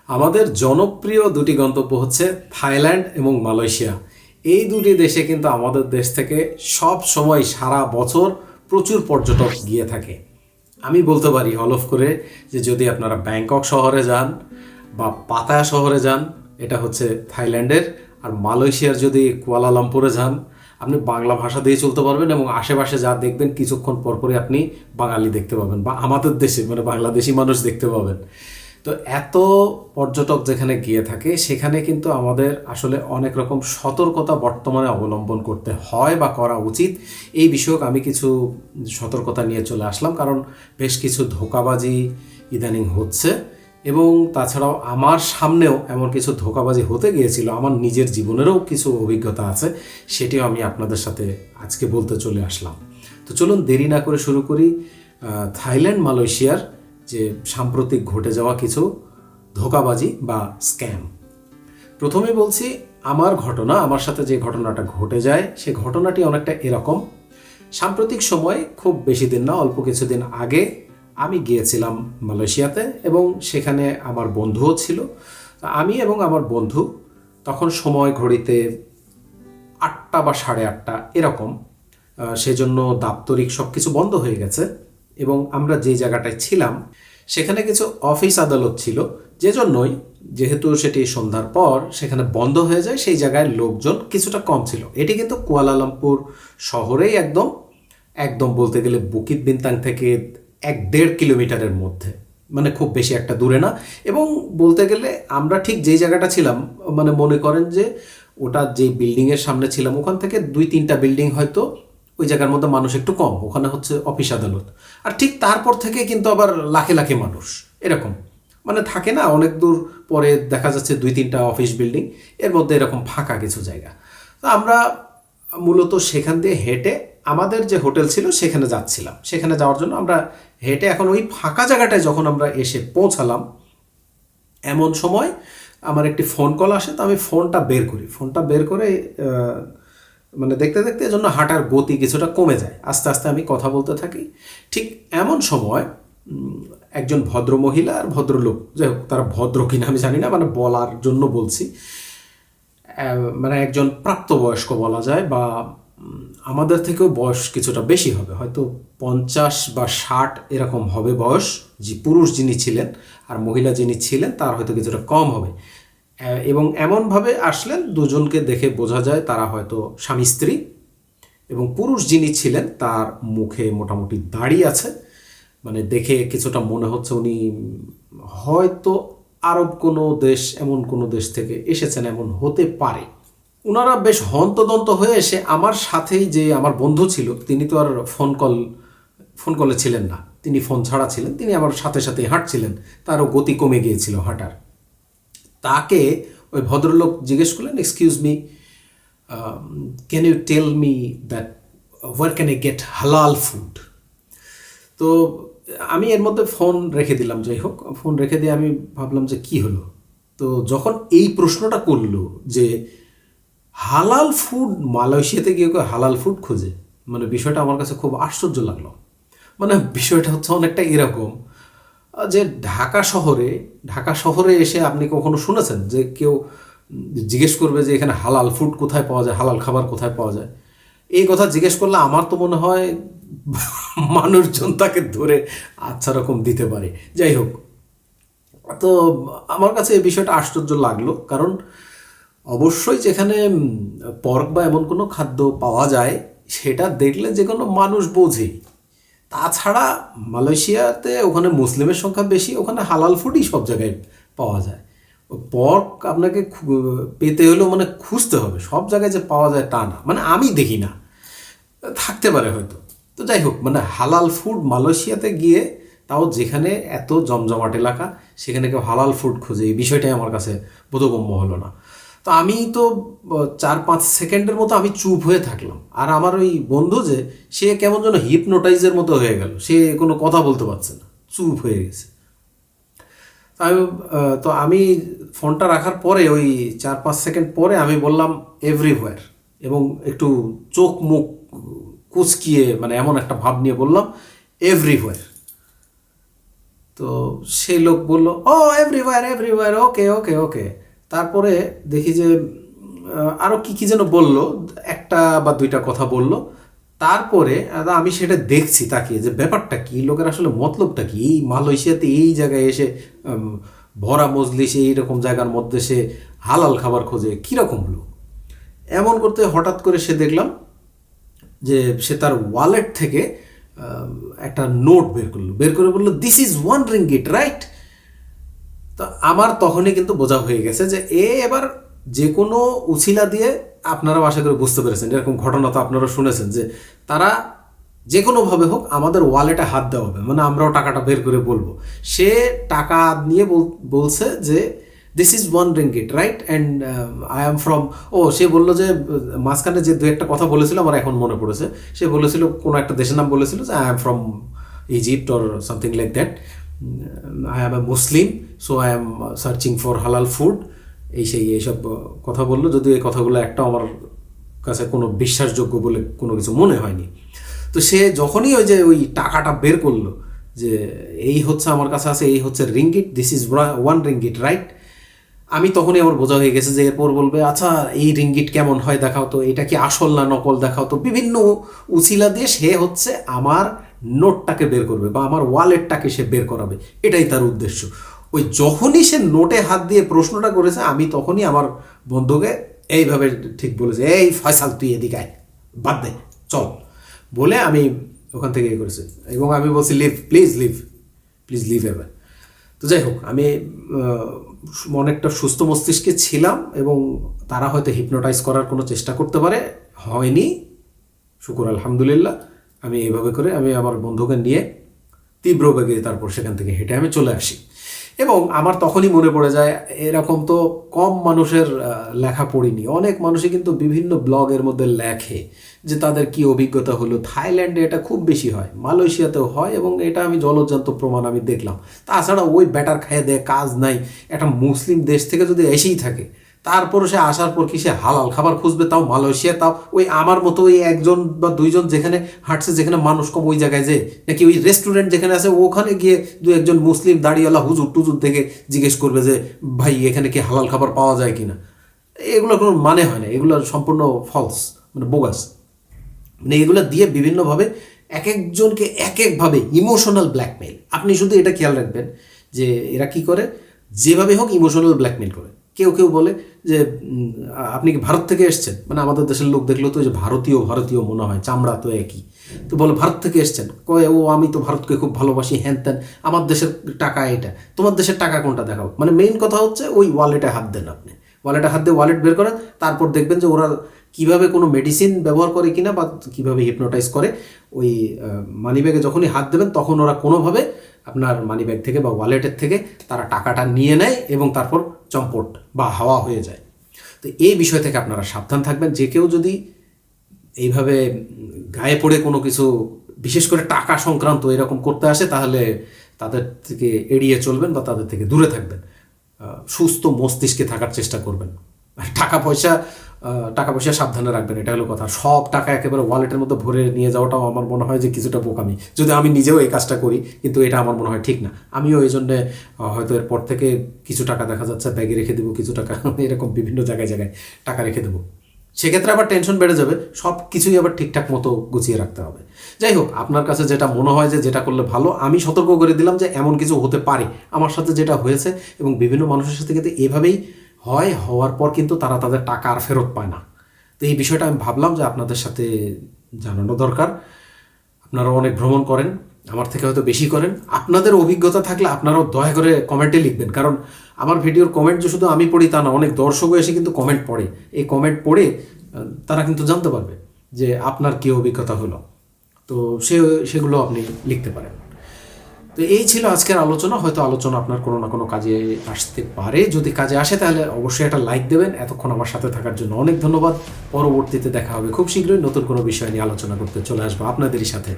আমাদের জনপ্রিয় দুটি গন্তব্য হচ্ছে থাইল্যান্ড এবং মালয়েশিয়া। এই দুটি দেশে কিন্তু আমাদের দেশ থেকে সব সময় সারা বছর প্রচুর পর্যটক গিয়ে থাকে। আমি বলতে পারি হলফ করে যে যদি আপনারা ব্যাংকক শহরে যান বা পাতায়া শহরে যান, এটা হচ্ছে থাইল্যান্ডের, আর মালয়েশিয়ার যদি কুয়ালালামপুরে যান, আপনি বাংলা ভাষা দিয়ে চলতে পারবেন এবং আশেপাশে যা দেখবেন কিছুক্ষণ পরপরই আপনি বাঙালি দেখতে পাবেন বা আমাদের দেশে মানে বাংলাদেশি মানুষ দেখতে পাবেন। তো এত পর্যটক যেখানে গিয়ে থাকে সেখানে কিন্তু আমাদের আসলে অনেক রকম সতর্কতা বর্তমানে অবলম্বন করতে হয় বা করা উচিত। এই বিষয়ক আমি কিছু সতর্কতা নিয়ে চলে আসলাম, কারণ বেশ কিছু ধোঁকাবাজি ইদানিং হচ্ছে এবং তাছাড়াও আমার সামনেও এমন কিছু ধোঁকাবাজি হতে গিয়েছিল। আমার নিজের জীবনেরও কিছু অভিজ্ঞতা আছে, সেটিও আমি আপনাদের সাথে আজকে বলতে চলে আসলাম। তো চলুন দেরি না করে শুরু করি থাইল্যান্ড মালয়েশিয়ার যে সাম্প্রতিক ঘটে যাওয়া কিছু ধোঁকাবাজি বা স্ক্যাম। প্রথমে বলছি আমার সাথে যে ঘটনাটা ঘটে যায় সে ঘটনাটি অনেকটা এরকম। সাম্প্রতিক সময়, খুব বেশি দিন না, অল্প কিছুদিন আগে আমি গিয়েছিলাম মালয়েশিয়াতে এবং সেখানে আমার বন্ধুও ছিল। আমি এবং আমার বন্ধু তখন সময় ঘড়িতে 8টা বা 8:30 এরকম, সেজন্য দাপ্তরিক সব কিছু বন্ধ হয়ে গেছে এবং আমরা যে জায়গাটায় ছিলাম সেখানে কিছু অফিস আদালত ছিল, যেজন্যই যেহেতু সেটি সন্ধ্যার পর সেখানে বন্ধ হয়ে যায়, সেই জায়গায় লোকজন কিছুটা কম ছিল। এটি কিন্তু কুয়ালালামপুর শহরেই একদম একদম বলতে গেলে বুকিত বিন্তাং থেকে 1-1.5 কিলোমিটারের মধ্যে, মানে খুব বেশি একটা দূরে না। এবং বলতে গেলে আমরা ঠিক যেই জায়গাটা ছিলাম, মানে মনে করেন যে ওটা যেই বিল্ডিংয়ের সামনে ছিলাম ওখান থেকে 2-3টা বিল্ডিং হয়তো ওই জায়গার মধ্যে মানুষ একটু কম, ওখানে হচ্ছে অফিস আদালত। আর ঠিক তারপর থেকে কিন্তু আবার লাখে লাখে মানুষ এরকম, মানে থাকে না, অনেক দূর পরে দেখা যাচ্ছে 2-3টা অফিস বিল্ডিং, এর মধ্যে এরকম ফাঁকা কিছু জায়গা। তো আমরা মূলত সেখান দিয়ে হেঁটে আমাদের যে হোটেল ছিল সেখানে যাচ্ছিলাম। সেখানে যাওয়ার জন্য আমরা হেঁটে এখন ওই ফাঁকা জায়গাটায় যখন আমরা এসে পৌঁছালাম, এমন সময় আমার একটি ফোন কল আসে। তো আমি ফোনটা বের করে মানে দেখতে দেখতে এজন্য হাঁটার গতি কিছুটা কমে যায়, আস্তে আস্তে আমি কথা বলতে থাকি। ঠিক এমন সময় একজন ভদ্র মহিলা আর ভদ্রলোক, যাই হোক তারা ভদ্র কিনা আমি জানি না, মানে বলার জন্য বলছি, মানে একজন প্রাপ্তবয়স্ক বলা যায় বা আমাদের থেকেও বয়স কিছুটা বেশি হবে, হয়তো 50 বা 60 এরকম হবে বয়স, যে পুরুষ যিনি ছিলেন, আর মহিলা যিনি ছিলেন তার হয়তো কিছুটা কম হবে। এবং এমনভাবে আসলেন দুজনকে দেখে বোঝা যায় তারা হয়তো স্বামী স্ত্রী। এবং পুরুষ যিনি ছিলেন তার মুখে মোটামুটি দাড়ি আছে, মানে দেখে কিছুটা মনে হচ্ছে উনি হয়তো আরব কোনো দেশ, এমন কোনো দেশ থেকে এসেছেন, এমন হতে পারে। ওনারা বেশ হন্তদন্ত হয়ে এসে আমার সাথেই যে আমার বন্ধু ছিল, তিনি তো আর ফোন কলে ছিলেন না, তিনি ফোন ছাড়া ছিলেন, তিনি আমার সাথে সাথে হাঁটছিলেন, তারও গতি কমে গিয়েছিল হাঁটার। তাকে ওই ভদ্রলোক জিজ্ঞেস করলেন, excuse me, can you tell me that where can I get halal food? তো আমি এর মধ্যে ফোন রেখে দিলাম। যাই হোক, ফোন রেখে দিয়ে আমি ভাবলাম যে কি হলো। তো যখন এই প্রশ্নটা করলো যে হালাল ফুড, মালয়েশিয়াতে গিয়ে কেউ হালাল ফুড খোঁজে, মানে বিষয়টা আমার কাছে খুব আশ্চর্য লাগলো। মানে বিষয়টা হচ্ছে অনেকটা এরকম যে ঢাকা শহরে এসে আপনি কখনো শুনেছেন যে কেউ জিজ্ঞেস করবে যে এখানে হালাল ফুড কোথায় পাওয়া যায়, হালাল খাবার কোথায় পাওয়া যায়? এই কথা জিজ্ঞেস করলে আমার তো মনে হয় মানুষজন তাকে ধরে আচ্ছা রকম দিতে পারে। যাই হোক, তো আমার কাছে এই বিষয়টা আশ্চর্য লাগলো, কারণ অবশ্যই যেখানে পর্ক বা এমন কোনো খাদ্য পাওয়া যায় সেটা দেখলে যে কোনো মানুষ বোঝে। তাছাড়া মালয়েশিয়াতে ওখানে মুসলিমের সংখ্যা বেশি, ওখানে হালাল ফুডই সব জায়গায় পাওয়া যায়। পর্ক আপনাকে পেতে হলেও মানে খুঁজতে হবে, সব জায়গায় যে পাওয়া যায় তা না, মানে আমি দেখি না, থাকতে পারে হয়তো। তো যাই হোক, মানে হালাল ফুড মালয়েশিয়াতে গিয়ে, তাও যেখানে এত জমজমাট এলাকা, সেখানে কেউ হালাল ফুড খোঁজে, এই বিষয়টাই আমার কাছে বোধগম্য হলো না। তো আমি তো 4-5 সেকেন্ডের মতো আমি চুপ হয়ে থাকলাম, আর আমার ওই বন্ধু যে, সে কেমন যেন হিপনোটাইজের মতো হয়ে গেল, সে কোনো কথা বলতে পারছে না, চুপ হয়ে গেছে। আমি তো আমি ফোনটা রাখার পরে ওই 4-5 সেকেন্ড পরে আমি বললাম এভরিহোয়ার, এবং একটু চোখ মুখ কুচকিয়ে মানে এমন একটা ভাব নিয়ে বললাম এভরিহোয়ার। তো সেই লোক বলল, ও এভরিওয়্যার এভরিওয়্যার, ওকে ওকে ওকে। তারপরে দেখি যে আরও কি যেন বলল, একটা বা দুইটা কথা বলল। তারপরে আমি সেটা দেখছি তাকিয়ে যে ব্যাপারটা কি, লোকের আসলে মতলবটা কি, এই মালয়েশিয়াতে এই জায়গায় এসে ভরা মজলিস এইরকম জায়গার মধ্যে সে হালাল খাবার খোঁজে, কীরকম লোক। এমন করতে হঠাৎ করে সে দেখলাম যে সে তার ওয়ালেট থেকে একটা নোট বের করে বললো, দিস ইজ 1 রিঙ্গিট রাইট। তো আমার তখনই কিন্তু বোঝা হয়ে গেছে যে এবার যে কোনো উছিলা দিয়ে, আপনারাও আশা করে বুঝতে পেরেছেন, এরকম ঘটনা তো আপনারা শুনেছেন যে তারা যে কোনোভাবে হোক আমাদের ওয়ালেটে হাত দেওয়া হবে, মানে আমরাও টাকাটা বের করে বলবো। সে টাকা নিয়ে বলছে যে this is 1 ringgit right and I am from, সে বললো যে মাঝখানে যে দু একটা কথা বলেছিল আমার এখন মনে পড়েছে, সে বলেছিল কোনো একটা দেশের নাম বলেছিল যে I am from Egypt or something like that, I am A Muslim, so I am searching for হালাল ফুড, এইসব কথা বললো। যদিও এই কথাগুলো একটা আমার কাছে কোনো বিশ্বাসযোগ্য বলে কোনো কিছু মনে হয়নি। তো সে যখনই ওই টাকাটা বের করলো যে এই হচ্ছে আমার কাছে আছে, এই হচ্ছে ringgit, this is 1 ringgit right, আমি তখনই আমার বোঝা হয়ে গেছে যে এরপর বলবে আচ্ছা এই রিঙ্গিট কেমন হয় দেখাও তো, এটা কি আসল না নকল দেখাও তো। বিভিন্ন উছিলা দিয়ে সে হচ্ছে আমার নোটটাকে বের করবে বা আমার ওয়ালেটটাকে সে বের করাবে, এটাই তার উদ্দেশ্য। ওই যখনই সে নোটে হাত দিয়ে প্রশ্নটা করেছে, আমি তখনই আমার বন্ধুকে এইভাবে ঠিক বলেছে, এই ফয়সাল তুই এদিকে আয়, বাদ দে, চল বলে আমি ওখান থেকে করেছি। এবং আমি বলছি লিভ, প্লিজ লিভ এবার। তো যাই হোক, আমি অনেকটা সুস্থ মস্তিষ্কে ছিলাম এবং তারা হয়তো হিপনোটাইজ করার কোনো চেষ্টা করতে পারে, হয়নি, শুকুর আলহামদুলিল্লাহ। আমি এইভাবে করে আমি আমার বন্ধুকে নিয়ে তীব্র বেগে তারপর সেখান থেকে হেঁটে আমি চলে আসি। এবং আমার তখনই মনে পড়ে যায়, এরকম তো কম মানুষের লেখা পড়িনি, অনেক মানুষই কিন্তু বিভিন্ন ব্লগের মধ্যে লেখে যে তাদের কি অভিজ্ঞতা হলো। থাইল্যান্ডে এটা খুব বেশি হয়, মালয়েশিয়াতেও হয়, এবং এটা আমি জলজ্যান্ত প্রমাণ আমি দেখলাম। তাছাড়া ওই ব্যাটার খাইয়ে দেয়, কাজ নাই, একটা মুসলিম দেশ থেকে যদি এসেই থাকে, তারপরে সে আসার পর কি সে হালাল খাবার খুঁজবে, তাও মালয়েশিয়া, তাও ওই আমার মতো ওই একজন বা দুইজন যেখানে হাঁটছে, যেখানে মানুষ কম, ওই জায়গায় যে নাকি ওই রেস্টুরেন্ট যেখানে আছে ওখানে গিয়ে দু একজন মুসলিম দাড়িওয়ালা হুজুর টুজুর থেকে জিজ্ঞেস করবে যে ভাই এখানে কি হালাল খাবার পাওয়া যায় কিনা। এগুলো কোনো মানে হয় না, এগুলো সম্পূর্ণ ফলস, মানে বোগাস। মানে এগুলো দিয়ে বিভিন্নভাবে এক একজনকে এক একভাবে ইমোশনাল ব্ল্যাকমেইল। আপনি শুধু এটা খেয়াল রাখবেন যে এরা কি করে, যেভাবে হোক ইমোশনাল ব্ল্যাকমেইল করে। কেউ বলে যে আপনি কি ভারত থেকে এসছেন, মানে আমাদের দেশের লোক দেখলো তো যে ভারতীয় মনে হয়, চামড়া তো একই, তো বলে ভারত থেকে এসছেন, কয়ে আমি তো ভারতকে খুব ভালোবাসি, হ্যান ত্যান, আমার দেশের টাকা এটা, তোমার দেশের টাকা কোনটা দেখাও। মানে মেইন কথা হচ্ছে ওই ওয়ালেটে হাত দেন, আপনি ওয়ালেটে হাত দিয়ে ওয়ালেট বের করেন, তারপর দেখবেন যে ওরা কীভাবে কোনো মেডিসিন ব্যবহার করে কিনা বা কীভাবে হিপনোটাইজ করে। ওই মানিব্যাগে যখনই হাত দেবেন তখন ওরা কোনোভাবে আপনার মানিব্যাগ থেকে বা ওয়ালেটের থেকে তারা টাকাটা নিয়ে নেয় এবং তারপর চম্পট বা হাওয়া হয়ে যায়। তো এই বিষয় থেকে আপনারা সাবধান থাকবেন। যে কেউ যদি এইভাবে গায়ে পড়ে কোনো কিছু, বিশেষ করে টাকা সংক্রান্ত এরকম করতে আসে, তাহলে তাদের থেকে এড়িয়ে চলবেন বা তাদের থেকে দূরে থাকবেন। সুস্থ মস্তিষ্কে থাকার চেষ্টা করবেন। টাকা পয়সা সাবধানে রাখবেন, এটা হলো কথা। সব টাকা একেবারে ওয়ালেটের মধ্যে ভরে নিয়ে যাওয়াটাও আমার মনে হয় যে কিছুটা বোকামি, যদি আমি নিজেও এই কাজটা করি, কিন্তু এটা আমার মনে হয় ঠিক না। আমিও এই জন্যে হয়তো এরপর থেকে কিছু টাকা দেখা যাচ্ছে ব্যাগে রেখে দেবো, কিছু টাকা এরকম বিভিন্ন জায়গায় টাকা রেখে দেবো। সেক্ষেত্রে আবার টেনশন বেড়ে যাবে, সব কিছুই আবার ঠিকঠাক মতো গুছিয়ে রাখতে হবে। যাই হোক, আপনার কাছে যেটা মনে হয় যে যেটা করলে ভালো, আমি সতর্ক করে দিলাম যে এমন কিছু হতে পারে। আমার সাথে যেটা হয়েছে এবং বিভিন্ন মানুষের সাথে কিন্তু এভাবেই হওয়ার পর কিন্তু তারা তাদের টাকা আর ফেরত পায় না। তো এই বিষয়টা আমি ভাবলাম যে আপনাদের সাথে জানানো দরকার। আপনারাও অনেক ভ্রমণ করেন, আমার থেকে হয়তো বেশি করেন। আপনাদের অভিজ্ঞতা থাকলে আপনারাও দয়া করে কমেন্টে লিখবেন, কারণ আমার ভিডিওর কমেন্ট যে শুধু আমি পড়ি তা না, অনেক দর্শকও এসে কিন্তু কমেন্ট পড়ে। এই কমেন্ট পড়ে তারা কিন্তু জানতে পারবে যে আপনার কী অভিজ্ঞতা হলো, তো সেগুলো আপনি লিখতে পারেন। তো এই ছিল আজকের আলোচনা। হয়তো আলোচনা আপনার কোনো না কোনো কাজে আসতে পারে। যদি কাজে আসে তাহলে অবশ্যই একটা লাইক দেবেন। এতক্ষণ আমার সাথে থাকার জন্য অনেক ধন্যবাদ। পরবর্তীতে দেখা হবে খুব শীঘ্রই, নতুন কোনো বিষয় নিয়ে আলোচনা করতে চলে আসবো আপনাদেরই সাথে।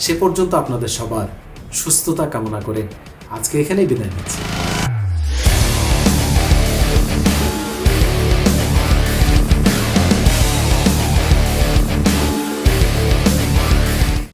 সে পর্যন্ত আপনাদের সবার সুস্থতা কামনা করে আজকে এখানেই বিদায় নিচ্ছি।